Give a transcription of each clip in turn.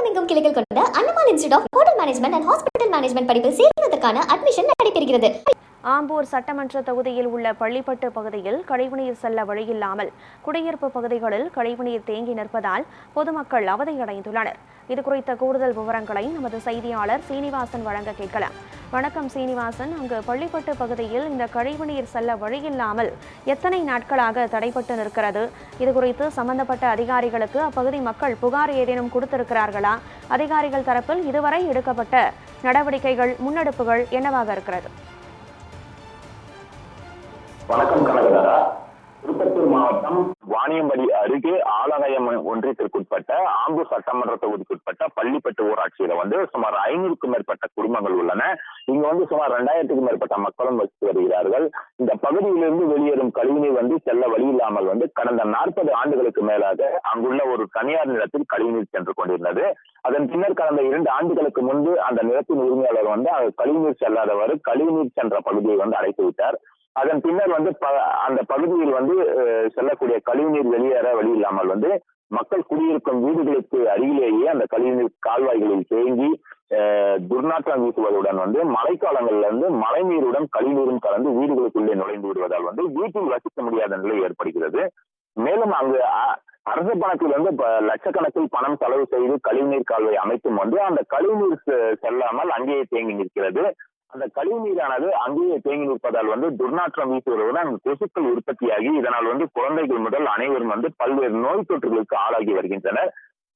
தமிழகமெங்கும் கிளைகள் கொண்ட Annamalai institute of hotel management and hospital management படிப்பில் சேர்வதற்கான அட்மிஷன் நடைபெறுகிறது. ஆம்பூர் சட்டமன்ற தொகுதியில் உள்ள பள்ளிப்பட்டு பகுதியில் கழிவுநீர் செல்ல வழியில்லாமல் குடியிருப்பு பகுதிகளில் கழிவுநீர் தேங்கி நிற்பதால் பொதுமக்கள் அவதியடைந்துள்ளனர். இதுகுறித்த கூடுதல் விவரங்களை நமது செய்தியாளர் சீனிவாசன் வழங்க கேட்கலாம். வணக்கம் சீனிவாசன், அங்கு பள்ளிப்பட்டு பகுதியில் இந்த கழிவுநீர் செல்ல வழியில்லாமல் எத்தனை நாட்களாக தடைப்பட்டு நிற்கிறது? இதுகுறித்து சம்பந்தப்பட்ட அதிகாரிகளுக்கு அப்பகுதி மக்கள் புகார் ஏதேனும் கொடுத்திருக்கிறார்களா? அதிகாரிகள் தரப்பில் இதுவரை எடுக்கப்பட்ட நடவடிக்கைகள், முன்னெடுப்புகள் என்னவாக இருக்கிறது? வணக்கம் கனகதாரா. திருப்பத்தூர் மாவட்டம் வாணியம்படி அருகே ஆலகாயம் ஒன்றியத்திற்குட்பட்ட ஆம்பூர் சட்டமன்ற தொகுதிக்குட்பட்ட பள்ளிப்பட்டு ஊராட்சியில சுமார் 500க்கும் மேற்பட்ட குடும்பங்கள் உள்ளன. இங்க சுமார் 2000க்கும் மேற்பட்ட மக்களும் வசித்து வருகிறார்கள். இந்த பகுதியிலிருந்து வெளியேறும் கழிவுநீர் செல்ல வழி இல்லாமல் கடந்த 40 ஆண்டுகளுக்கு மேலாக அங்குள்ள ஒரு தனியார் நிலத்தில் கழிவுநீர் சென்று கொண்டிருந்தது. அதன் பின்னர் கடந்த 2 ஆண்டுகளுக்கு முன்பு அந்த நிலத்தின் உரிமையாளர் கழிவுநீர் செல்லாதவாறு கழிவுநீர் சென்ற பகுதியை அடைத்து விட்டார். அதன் பின்னர் அந்த பகுதியில் செல்லக்கூடிய கழிவுநீர் வெளியேற வழி இல்லாமல் மக்கள் குடியிருக்கும் வீடுகளுக்கு அருகிலேயே அந்த கழிவுநீர் கால்வாய்களில் தேங்கி துர்நாற்றம் வீசுவதுடன் மழைக்காலங்கள்ல மழை நீருடன் கழிவுநீரும் கலந்து வீடுகளுக்குள்ளே நுழைந்து விடுவதால் வீட்டில் வசிக்க முடியாத நிலை ஏற்படுகிறது. மேலும் அங்கு அரசு பணத்தில் லட்சக்கணக்கில் பணம் செலவு செய்து கழிவுநீர் கால்வாய் அமைத்தும் அந்த கழிவுநீர் செல்லாமல் அங்கேயே தேங்கி நிற்கிறது. அந்த கழிவுநீரானது அங்கேயே தேங்கி நிற்பதால் துர்நாற்றம் வீசுவதுடன் கொசுக்கள் உற்பத்தியாகி இதனால் குழந்தைகள் முதல் அனைவரும் பல்வேறு நோய் தொற்றுகளுக்கு ஆளாகி வருகின்றனர்.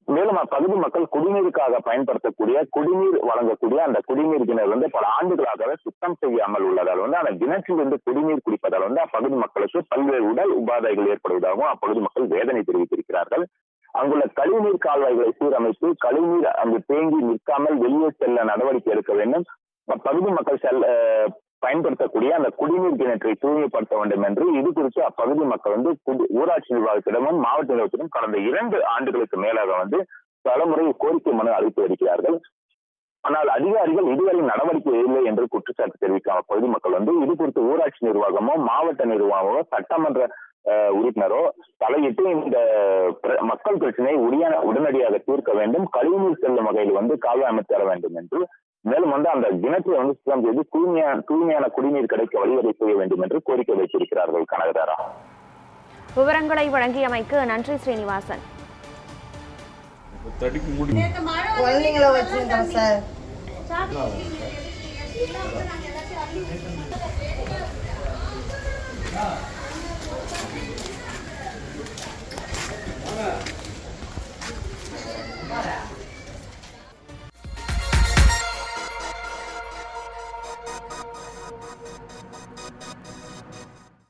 மேலும் அப்பகுதி மக்கள் குடிநீருக்காக பயன்படுத்தக்கூடிய குடிநீர் வழங்கக்கூடிய அந்த குடிநீர் கிணறு பல ஆண்டுகளாக சுத்தம் செய்யாமல் உள்ளதால் அந்த கிணற்றிலிருந்து குடிநீர் குடிப்பதால் அப்பகுதி மக்களுக்கு பல்வேறு உடல் உபாதைகள் ஏற்படுவதாகவும் அப்பகுதி மக்கள் வேதனை தெரிவித்திருக்கிறார்கள். அங்குள்ள கழிவுநீர் கால்வாய்களை சீரமைத்து கழிவுநீர் அங்கு தேங்கி நிற்காமல் வெளியே செல்ல நடவடிக்கை எடுக்க வேண்டும். அப்பகுதி மக்கள் பயன்படுத்தக்கூடிய அந்த குடிநீர் கிணற்றை தூய்மைப்படுத்த வேண்டும் என்று இது குறித்து அப்பகுதி மக்கள் ஊராட்சி நிர்வாகத்திடமும் மாவட்ட நிர்வாகத்திடம் கடந்த 2 ஆண்டுகளுக்கு மேலாக பலமுறை கோரிக்கை மனு அளித்து வருகிறார்கள். ஆனால் அதிகாரிகள் இதுவரை நடவடிக்கை இல்லை என்று குற்றச்சாட்டு தெரிவிக்கும் அப்பகுதி மக்கள் இது குறித்து ஊராட்சி நிர்வாகமோ மாவட்ட நிர்வாகமோ சட்டமன்ற உறுப்பினரோ தலையிட்டு இந்த மக்கள் பிரச்சனையை உடனடியாக தீர்க்க வேண்டும். கழிவுநீர் செல்லும் வகையில் கால்வாய் அமைத்து தர வேண்டும் என்று, மேலும் அந்த கிணற்றை சுத்தம் செய்து தூய்மையான குடிநீர் கிடைக்க வழிவகை செய்ய வேண்டும் என்று கோரிக்கை வைத்திருக்கிறார்கள். கனகதாரா, விவரங்களை வழங்கியமைக்கு நன்றி ஸ்ரீனிவாசன். குழந்தைங்களை வச்சிருந்தோம் சார்.